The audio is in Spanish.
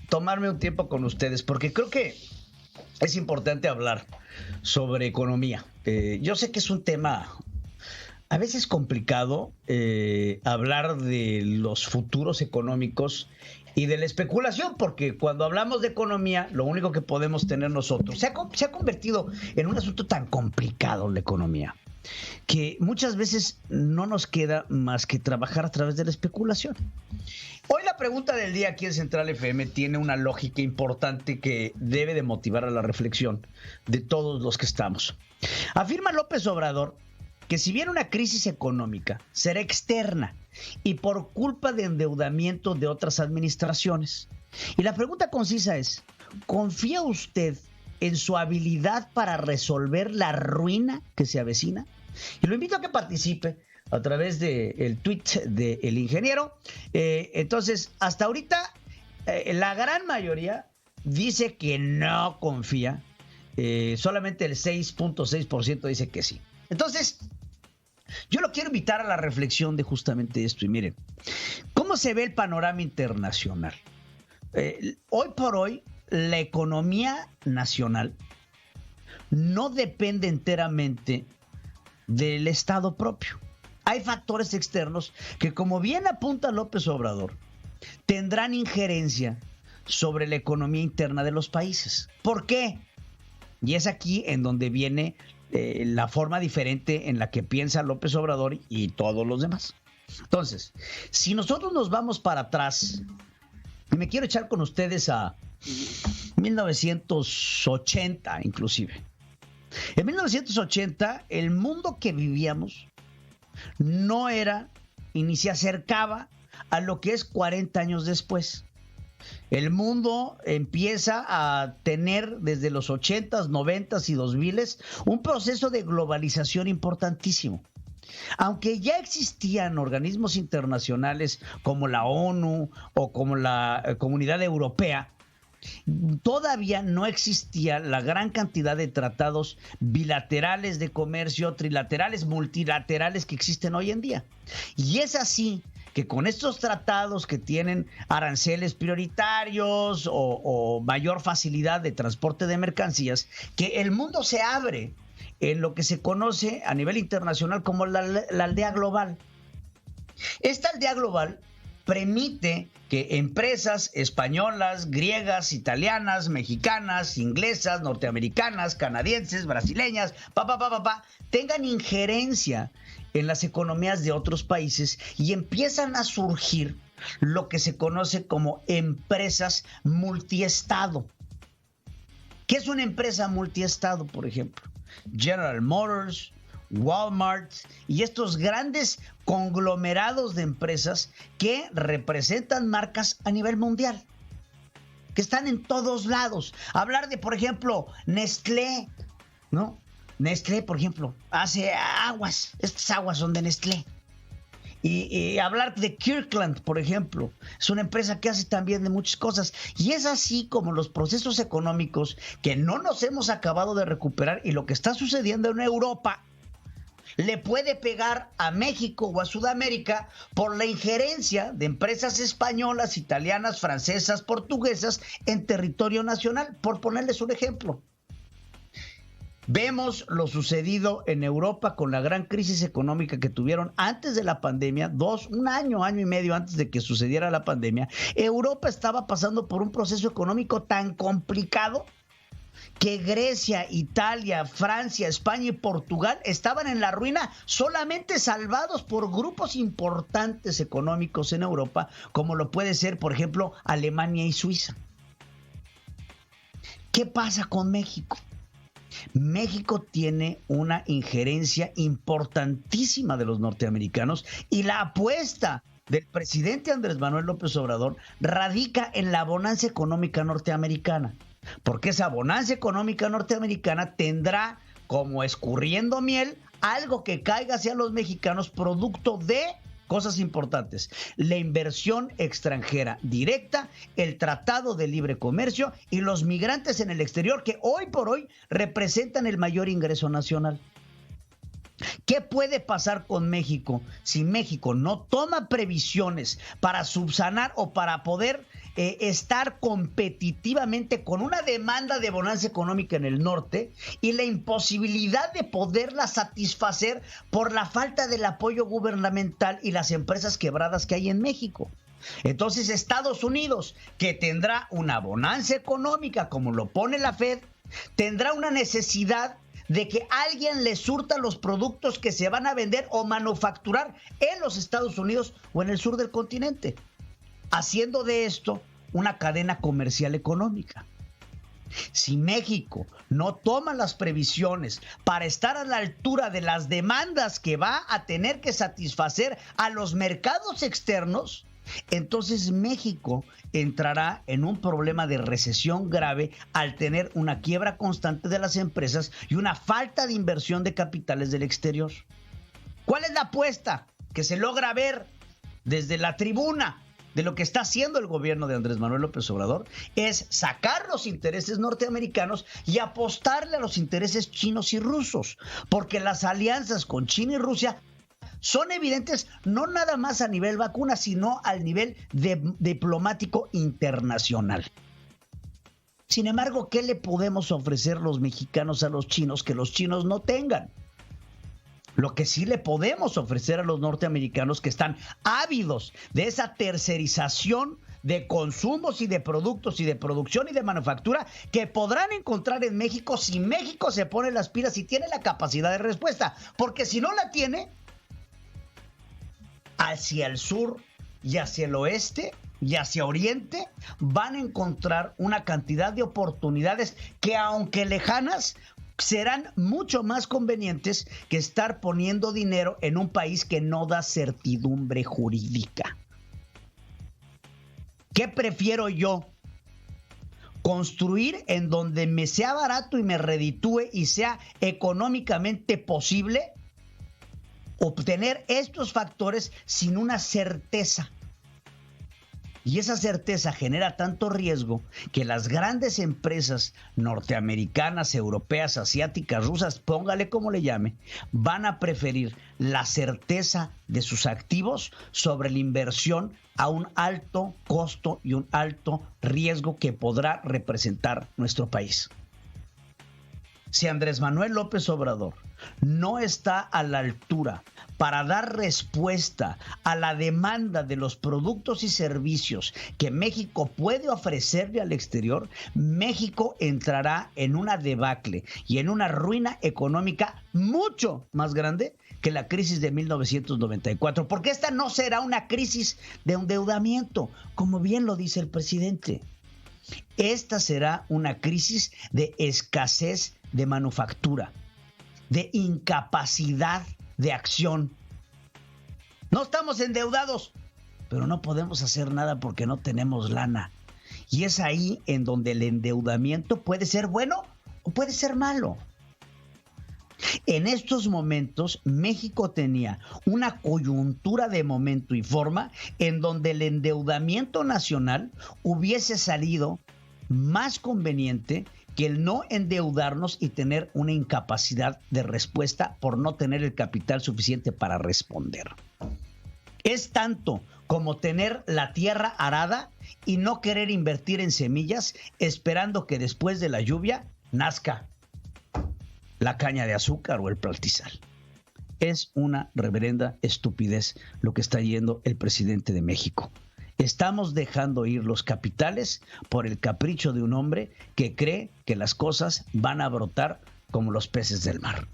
tomarme un tiempo con ustedes porque creo que es importante hablar sobre economía. Yo sé que es un tema a veces complicado hablar de los futuros económicos y de la especulación, porque cuando hablamos de economía, lo único que podemos tener nosotros se ha convertido en un asunto tan complicado la economía, que muchas veces no nos queda más que trabajar a través de la especulación. Hoy la pregunta del día aquí en Central FM tiene una lógica importante que debe de motivar a la reflexión de todos los que estamos. Afirma López Obrador que si bien una crisis económica será externa y por culpa de endeudamiento de otras administraciones. Y la pregunta concisa es, ¿confía usted en su habilidad para resolver la ruina que se avecina? Y lo invito a que participe a través del tweet del ingeniero. Entonces, hasta ahorita, la gran mayoría dice que no confía. Solamente el 6.6% dice que sí. Entonces, yo lo quiero invitar a la reflexión de justamente esto. Y miren, ¿cómo se ve el panorama internacional? Hoy por hoy, la economía nacional no depende enteramente del Estado propio. Hay factores externos que, como bien apunta López Obrador, tendrán injerencia sobre la economía interna de los países. ¿Por qué? Y es aquí en donde viene la forma diferente en la que piensa López Obrador y todos los demás. Entonces, si nosotros nos vamos para atrás, y me quiero echar con ustedes a 1980 inclusive. En 1980, el mundo que vivíamos no era y ni se acercaba a lo que es 40 años después. El mundo empieza a tener desde los 80s, 90s y 2000s un proceso de globalización importantísimo. Aunque ya existían organismos internacionales como la ONU o como la Comunidad Europea, todavía no existía la gran cantidad de tratados bilaterales de comercio, trilaterales, multilaterales que existen hoy en día. Y es así que con estos tratados que tienen aranceles prioritarios o mayor facilidad de transporte de mercancías, que el mundo se abre en lo que se conoce a nivel internacional como la aldea global. Esta aldea global permite que empresas españolas, griegas, italianas, mexicanas, inglesas, norteamericanas, canadienses, brasileñas, tengan injerencia en las economías de otros países y empiezan a surgir lo que se conoce como empresas multiestado. ¿Qué es una empresa multiestado, por ejemplo? General Motors, Walmart y estos grandes conglomerados de empresas que representan marcas a nivel mundial, que están en todos lados. Hablar de, por ejemplo, Nestlé, ¿no? Nestlé, por ejemplo, hace aguas. Estas aguas son de Nestlé. Y hablar de Kirkland, por ejemplo, es una empresa que hace también de muchas cosas. Y es así como los procesos económicos que no nos hemos acabado de recuperar y lo que está sucediendo en Europa le puede pegar a México o a Sudamérica por la injerencia de empresas españolas, italianas, francesas, portuguesas en territorio nacional, por ponerles un ejemplo. Vemos lo sucedido en Europa con la gran crisis económica que tuvieron antes de la pandemia, un año y medio antes de que sucediera la pandemia. Europa estaba pasando por un proceso económico tan complicado que Grecia, Italia, Francia, España y Portugal estaban en la ruina, solamente salvados por grupos importantes económicos en Europa, como lo puede ser, por ejemplo, Alemania y Suiza. ¿Qué pasa con México? México tiene una injerencia importantísima de los norteamericanos y la apuesta del presidente Andrés Manuel López Obrador radica en la bonanza económica norteamericana, porque esa bonanza económica norteamericana tendrá como escurriendo miel algo que caiga hacia los mexicanos producto de cosas importantes: la inversión extranjera directa, el Tratado de Libre Comercio y los migrantes en el exterior, que hoy por hoy representan el mayor ingreso nacional. ¿Qué puede pasar con México si México no toma previsiones para subsanar o para poder estar competitivamente con una demanda de bonanza económica en el norte y la imposibilidad de poderla satisfacer por la falta del apoyo gubernamental y las empresas quebradas que hay en México. Entonces Estados Unidos, que tendrá una bonanza económica como lo pone la Fed, tendrá una necesidad de que alguien le surta los productos que se van a vender o manufacturar en los Estados Unidos o en el sur del continente, haciendo de esto una cadena comercial económica. Si México no toma las previsiones para estar a la altura de las demandas que va a tener que satisfacer a los mercados externos, entonces México entrará en un problema de recesión grave al tener una quiebra constante de las empresas y una falta de inversión de capitales del exterior. ¿Cuál es la apuesta que se logra ver desde la tribuna de lo que está haciendo el gobierno de Andrés Manuel López Obrador? Es sacar los intereses norteamericanos y apostarle a los intereses chinos y rusos, porque las alianzas con China y Rusia son evidentes no nada más a nivel vacuna, sino al nivel diplomático internacional. Sin embargo, ¿qué le podemos ofrecer los mexicanos a los chinos que los chinos no tengan? Lo que sí le podemos ofrecer a los norteamericanos, que están ávidos de esa tercerización de consumos y de productos y de producción y de manufactura que podrán encontrar en México si México se pone las pilas y tiene la capacidad de respuesta. Porque si no la tiene, hacia el sur y hacia el oeste y hacia oriente van a encontrar una cantidad de oportunidades que, aunque lejanas, serán mucho más convenientes que estar poniendo dinero en un país que no da certidumbre jurídica. ¿Qué prefiero yo? ¿Construir en donde me sea barato y me reditúe y sea económicamente posible? Obtener estos factores sin una certeza. Y esa certeza genera tanto riesgo que las grandes empresas norteamericanas, europeas, asiáticas, rusas, póngale como le llame, van a preferir la certeza de sus activos sobre la inversión a un alto costo y un alto riesgo que podrá representar nuestro país. Si Andrés Manuel López Obrador no está a la altura para dar respuesta a la demanda de los productos y servicios que México puede ofrecerle al exterior, México entrará en una debacle y en una ruina económica mucho más grande que la crisis de 1994, porque esta no será una crisis de endeudamiento, como bien lo dice el presidente. Esta será una crisis de escasez de manufactura, de incapacidad de acción. No estamos endeudados, pero no podemos hacer nada porque no tenemos lana. Y es ahí en donde el endeudamiento puede ser bueno o puede ser malo. En estos momentos, México tenía una coyuntura de momento y forma en donde el endeudamiento nacional hubiese salido más conveniente que el no endeudarnos y tener una incapacidad de respuesta por no tener el capital suficiente para responder. Es tanto como tener la tierra arada y no querer invertir en semillas esperando que después de la lluvia nazca la caña de azúcar o el pastizal. Es una reverenda estupidez lo que está yendo el presidente de México. Estamos dejando ir los capitales por el capricho de un hombre que cree que las cosas van a brotar como los peces del mar.